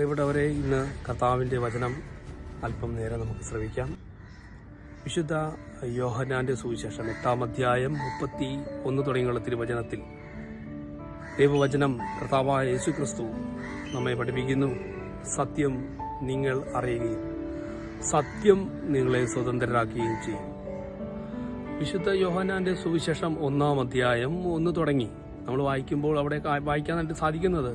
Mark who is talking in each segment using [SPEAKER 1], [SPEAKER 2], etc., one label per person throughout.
[SPEAKER 1] പ്രിയപ്പെട്ടവരെ, ഇന്ന് കർത്താവിൻ്റെ വചനം അല്പം നേരം നമുക്ക് ശ്രവിക്കാം. വിശുദ്ധ യോഹന്നാന്റെ സുവിശേഷം 8-ാം അധ്യായം 31 തുടങ്ങിയുള്ള തിരുവചനത്തിൽ ദൈവവചനം കർത്താവായ യേശുക്രിസ്തു നമ്മെ പഠിപ്പിക്കുന്നു. സത്യം നിങ്ങൾ അറിയുകയും സത്യം നിങ്ങളെ സ്വതന്ത്രരാക്കുകയും ചെയ്യും. വിശുദ്ധ യോഹന്നാന്റെ സുവിശേഷം 1-ാം അധ്യായം 1 തുടങ്ങി നമ്മൾ വായിക്കുമ്പോൾ അവിടെ വായിക്കാനായിട്ട് സാധിക്കുന്നത്,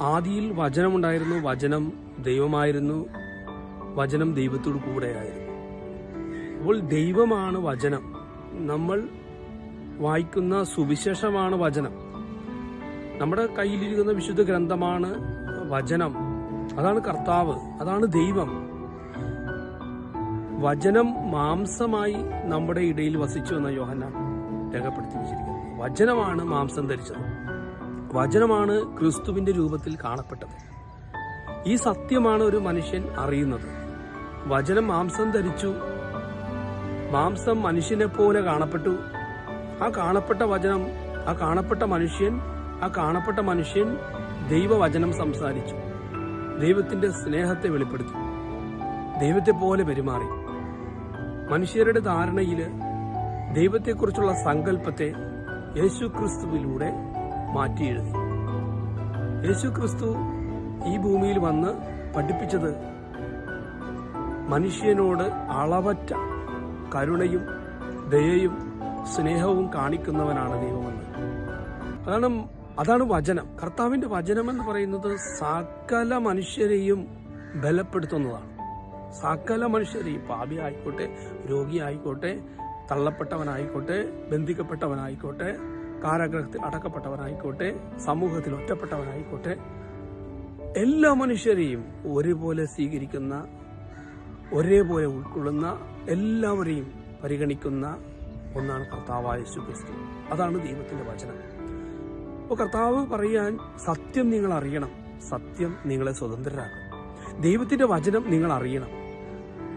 [SPEAKER 1] ആദിയിൽ വചനമുണ്ടായിരുന്നു, വചനം ദൈവമായിരുന്നു, വചനം ദൈവത്തോടു കൂടെയായിരുന്നു. അപ്പോൾ ദൈവമാണ് വചനം. നമ്മൾ വായിക്കുന്ന സുവിശേഷമാണ് വചനം. നമ്മുടെ കയ്യിലിരിക്കുന്ന വിശുദ്ധ ഗ്രന്ഥമാണ് വചനം. അതാണ് കർത്താവ്, അതാണ് ദൈവം. വചനം മാംസമായി നമ്മുടെ ഇടയിൽ വസിച്ചു എന്ന യോഹന്നാൻ രേഖപ്പെടുത്തി വെച്ചിരിക്കുന്നത്. വചനമാണ് മാംസം ധരിച്ചത്, വചനമാണ് ക്രിസ്തുവിന്റെ രൂപത്തിൽ കാണപ്പെട്ടത്. ഈ സത്യമാണ് ഒരു മനുഷ്യൻ അറിയുന്നത്. വചനം മാംസം ധരിച്ചു, മാംസം മനുഷ്യനെ പോലെ കാണപ്പെട്ടു. ആ കാണപ്പെട്ട വചനം, ആ കാണപ്പെട്ട മനുഷ്യൻ ദൈവവചനം സംസാരിച്ചു, ദൈവത്തിന്റെ സ്നേഹത്തെ വെളിപ്പെടുത്തി, ദൈവത്തെ പോലെ പെരുമാറി. മനുഷ്യരുടെ ധാരണയിൽ ദൈവത്തെക്കുറിച്ചുള്ള സങ്കല്പത്തെ യേശുക്രിസ്തുവിലൂടെ മാറ്റി എഴുതി. യേശുക്രിസ്തു ഈ ഭൂമിയിൽ വന്ന് പഠിപ്പിച്ചത് മനുഷ്യനോട് അളവറ്റ കരുണയും ദയയും സ്നേഹവും കാണിക്കുന്നവനാണ് ദൈവമെന്ന്. അതാണ് വചനം. കർത്താവിന്റെ വചനം എന്ന് പറയുന്നത് സകല മനുഷ്യരെയും ബലപ്പെടുത്തുന്നതാണ്. സകല മനുഷ്യരെയും, പാപി ആയിക്കോട്ടെ, രോഗി ആയിക്കോട്ടെ, തള്ളപ്പെട്ടവനായിക്കോട്ടെ, ബന്ധിക്കപ്പെട്ടവനായിക്കോട്ടെ, കാരാഗ്രഹത്തിൽ അടക്കപ്പെട്ടവനായിക്കോട്ടെ, സമൂഹത്തിൽ ഒറ്റപ്പെട്ടവനായിക്കോട്ടെ, എല്ലാ മനുഷ്യരെയും ഒരുപോലെ സ്വീകരിക്കുന്ന, ഒരേപോലെ ഉൾക്കൊള്ളുന്ന, എല്ലാവരെയും പരിഗണിക്കുന്ന ഒന്നാണ് കർത്താവായ യേശുക്രിസ്തു. അതാണ് ദൈവത്തിന്റെ വചനം. അപ്പോൾ കർത്താവ് പറയാൻ, സത്യം നിങ്ങൾ അറിയണം, സത്യം നിങ്ങളെ സ്വതന്ത്രരാക്കും. ദൈവത്തിന്റെ വചനം നിങ്ങൾ അറിയണം.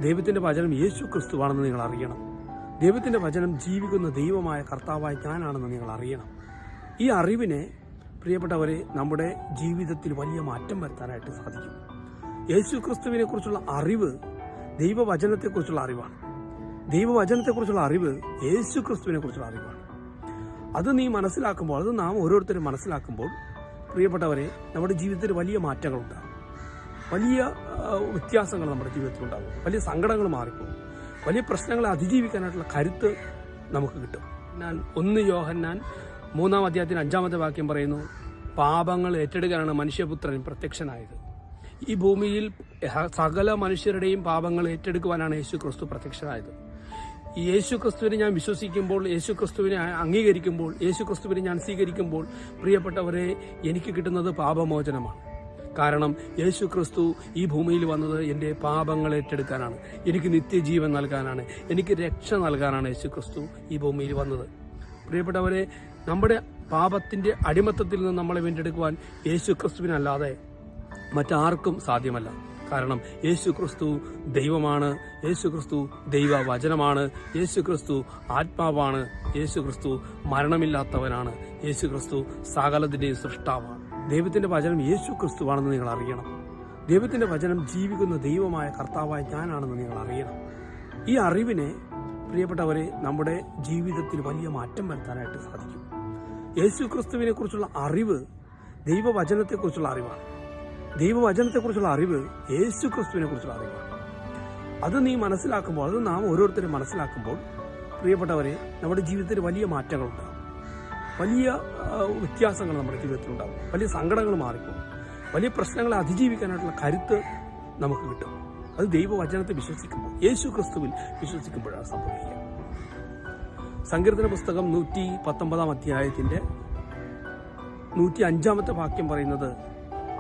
[SPEAKER 1] ദൈവത്തിന്റെ വചനം യേശുക്രിസ്തുവാണെന്ന് നിങ്ങൾ അറിയണം. ദൈവത്തിന്റെ വചനം ജീവിക്കുന്ന ദൈവമായ കർത്താവായ ഞാനാണെന്ന് നിങ്ങൾ അറിയണം. ഈ അറിവിനെ, പ്രിയപ്പെട്ടവരെ, നമ്മുടെ ജീവിതത്തിൽ വലിയ മാറ്റം വരുത്താനായിട്ട് സാധിക്കും. യേശുക്രിസ്തുവിനെ കുറിച്ചുള്ള അറിവ് ദൈവവചനത്തെക്കുറിച്ചുള്ള അറിവാണ്. ദൈവവചനത്തെക്കുറിച്ചുള്ള അറിവ് യേശുക്രിസ്തുവിനെ കുറിച്ചുള്ള അറിവാണ്. അത് നീ മനസ്സിലാക്കുമ്പോൾ, അത് നാം ഓരോരുത്തരും മനസ്സിലാക്കുമ്പോൾ, പ്രിയപ്പെട്ടവരെ, നമ്മുടെ ജീവിതത്തിൽ വലിയ മാറ്റങ്ങളുണ്ടാകും, വലിയ വ്യത്യാസങ്ങൾ നമ്മുടെ ജീവിതത്തിലുണ്ടാകും, വലിയ സങ്കടങ്ങൾ മാറിപ്പോകും, വലിയ പ്രശ്നങ്ങളെ അതിജീവിക്കാനായിട്ടുള്ള കരുത്ത് നമുക്ക് കിട്ടും. 1 യോഹന്നാൻ 3-ാം അധ്യായത്തിന് 5-ാമത്തെ വാക്യം പറയുന്നു, പാപങ്ങൾ ഏറ്റെടുക്കാനാണ് മനുഷ്യപുത്രൻ പ്രത്യക്ഷനായത്. ഈ ഭൂമിയിൽ സകല മനുഷ്യരുടെയും പാപങ്ങൾ ഏറ്റെടുക്കുവാനാണ് യേശുക്രിസ്തു പ്രത്യക്ഷനായത്. ഈ യേശുക്രിസ്തുവിനെ ഞാൻ വിശ്വസിക്കുമ്പോൾ, യേശുക്രിസ്തുവിനെ അംഗീകരിക്കുമ്പോൾ, യേശുക്രിസ്തുവിനെ ഞാൻ സ്വീകരിക്കുമ്പോൾ, പ്രിയപ്പെട്ടവരെ, എനിക്ക് കിട്ടുന്നത് പാപമോചനമാണ്. കാരണം യേശുക്രിസ്തു ഈ ഭൂമിയിൽ വന്നത് എൻ്റെ പാപങ്ങൾ ഏറ്റെടുക്കാനാണ്, എനിക്ക് നിത്യജീവൻ നൽകാനാണ്, എനിക്ക് രക്ഷ നൽകാനാണ് യേശുക്രിസ്തു ഈ ഭൂമിയിൽ വന്നത്. പ്രിയപ്പെട്ടവരെ, നമ്മുടെ പാപത്തിന്റെ അടിമത്തത്തിൽ നിന്ന് നമ്മളെ വീണ്ടെടുക്കുവാൻ യേശുക്രിസ്തുവിനല്ലാതെ മറ്റാർക്കും സാധ്യമല്ല. കാരണം യേശുക്രിസ്തു ദൈവമാണ്, യേശുക്രിസ്തു ദൈവവചനമാണ്, യേശുക്രിസ്തു ആത്മാവാണ്, യേശുക്രിസ്തു മരണമില്ലാത്തവനാണ്, യേശുക്രിസ്തു സകലത്തിന്റെയും സൃഷ്ടാവാണ്. ദൈവത്തിന്റെ വചനം യേശുക്രിസ്തുവാണെന്ന് നിങ്ങൾ അറിയണം. ദൈവത്തിന്റെ വചനം ജീവിക്കുന്ന ദൈവമായ കർത്താവായ ഞാനാണെന്ന് നിങ്ങൾ അറിയണം. ഈ അറിവിനെ, പ്രിയപ്പെട്ടവരെ, നമ്മുടെ ജീവിതത്തിൽ വലിയ മാറ്റം വരുത്താനായിട്ട് സാധിക്കും. യേശുക്രിസ്തുവിനെ കുറിച്ചുള്ള അറിവ് ദൈവവചനത്തെക്കുറിച്ചുള്ള അറിവാണ്. ദൈവവചനത്തെക്കുറിച്ചുള്ള അറിവ് യേശുക്രിസ്തുവിനെ കുറിച്ചുള്ള അറിവാണ്. അത് നീ മനസ്സിലാക്കുമ്പോൾ, അത് നാം ഓരോരുത്തരും മനസ്സിലാക്കുമ്പോൾ, പ്രിയപ്പെട്ടവരെ, നമ്മുടെ ജീവിതത്തിൽ വലിയ മാറ്റങ്ങളുണ്ടാകും, വലിയ വ്യത്യാസങ്ങൾ നമ്മുടെ ജീവിതത്തിലുണ്ടാകും, വലിയ സങ്കടങ്ങൾ മാറിപ്പോകും, വലിയ പ്രശ്നങ്ങളെ അതിജീവിക്കാനായിട്ടുള്ള കരുത്ത് നമുക്ക് കിട്ടും. അത് ദൈവവചനത്തെ വിശ്വസിക്കുമ്പോൾ, യേശുക്രിസ്തുവിൽ വിശ്വസിക്കുമ്പോഴാണ് സംഭവിക്കുക. സങ്കീർത്തന പുസ്തകം 119-ാം അധ്യായത്തിന്റെ 105-ാമത്തെ വാക്യം പറയുന്നത്,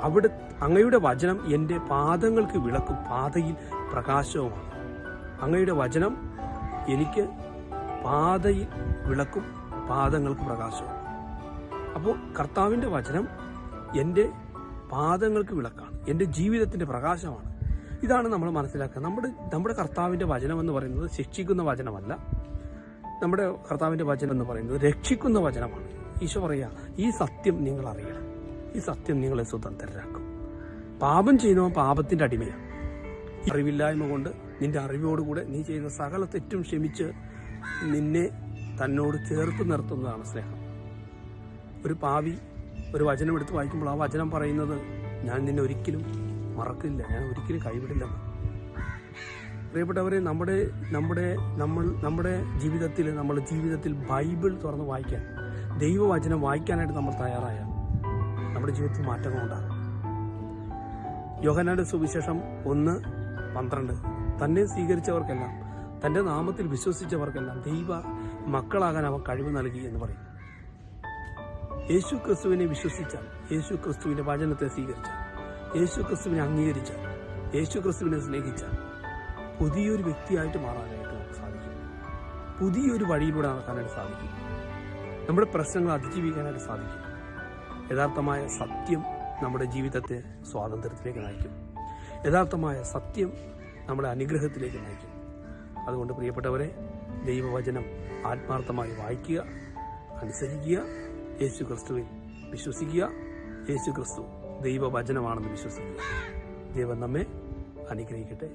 [SPEAKER 1] അവിടെ അങ്ങയുടെ വചനം എൻ്റെ പാദങ്ങൾക്ക് വിളക്കും പാതയിൽ പ്രകാശവുമാണ്. അങ്ങയുടെ വചനം എനിക്ക് പാതയിൽ വിളക്കും പാദങ്ങൾക്ക് പ്രകാശവും. അപ്പോൾ കർത്താവിൻ്റെ വചനം എൻ്റെ പാദങ്ങൾക്ക് വിളക്കാണ്, എൻ്റെ ജീവിതത്തിൻ്റെ പ്രകാശമാണ്. ഇതാണ് നമ്മൾ മനസ്സിലാക്കുക. നമ്മുടെ കർത്താവിൻ്റെ വചനം എന്ന് പറയുന്നത് ശിക്ഷിക്കുന്ന വചനമല്ല. നമ്മുടെ കർത്താവിൻ്റെ വചനം എന്ന് പറയുന്നത് രക്ഷിക്കുന്ന വചനമാണ്. ഈശോ പറയുക, ഈ സത്യം നിങ്ങൾ അറിയണം, ഈ സത്യം നിങ്ങളെ സ്വതന്ത്രരാക്കും. പാപം ചെയ്യുന്നവൻ പാപത്തിന്റെ അടിമയാണ്. അറിവില്ലായ്മ കൊണ്ട് നിന്റെ അറിവോടുകൂടെ നീ ചെയ്യുന്ന സകല തെറ്റും ക്ഷമിച്ച് നിന്നെ തന്നോട് ചേർത്ത് നിർത്തുന്നതാണ് സ്നേഹം. ഒരു പാവി ഒരു വചനം എടുത്ത് വായിക്കുമ്പോൾ ആ വചനം പറയുന്നത്, ഞാൻ നിന്നെ ഒരിക്കലും മറക്കില്ല, ഞാൻ ഒരിക്കലും കൈവിടില്ലെന്ന്. പ്രിയപ്പെട്ടവരെ, നമ്മുടെ ജീവിതത്തിൽ ബൈബിൾ തുറന്ന് വായിക്കാൻ, ദൈവവചനം വായിക്കാനായിട്ട് നമ്മൾ തയ്യാറായാൽ നമ്മുടെ ജീവിതത്തിൽ മാറ്റങ്ങളുണ്ടാകും. യോഹന്നാന്റെ സുവിശേഷം 1:12 തന്നെ സ്വീകരിച്ചവർക്കെല്ലാം, തന്റെ നാമത്തിൽ വിശ്വസിച്ചവർക്കെല്ലാം ദൈവ മക്കളാകാൻ അവൻ കഴിവ് നൽകി എന്ന് പറയും. യേശു ക്രിസ്തുവിനെ വിശ്വസിച്ചാൽ, യേശു ക്രിസ്തുവിന്റെ വചനത്തെ സ്വീകരിച്ചാൽ, യേശു ക്രിസ്തുവിനെ അംഗീകരിച്ചാൽ, യേശു ക്രിസ്തുവിനെ സ്നേഹിച്ചാൽ പുതിയൊരു വ്യക്തിയായിട്ട് മാറാനായിട്ട് നമുക്ക് സാധിക്കും. പുതിയൊരു വഴിയിലൂടെ നടക്കാനായിട്ട് സാധിക്കും. നമ്മുടെ പ്രശ്നങ്ങൾ അതിജീവിക്കാനായിട്ട് സാധിക്കും. യഥാർത്ഥമായ സത്യം നമ്മുടെ ജീവിതത്തെ സ്വാതന്ത്ര്യത്തിലേക്ക് നയിക്കും. യഥാർത്ഥമായ സത്യം നമ്മുടെ അനുഗ്രഹത്തിലേക്ക് നയിക്കും. അതുകൊണ്ട് പ്രിയപ്പെട്ടവരെ, ദൈവവചനം ആത്മാർത്ഥമായി വായിക്കുക, അനുസരിക്കുക, യേശു ക്രിസ്തുവിൽ വിശ്വസിക്കുക. യേശു ക്രിസ്തു ദൈവവചനമാണെന്ന് വിശ്വസിക്കുക. ദൈവം നമ്മെ അനുഗ്രഹിക്കട്ടെ.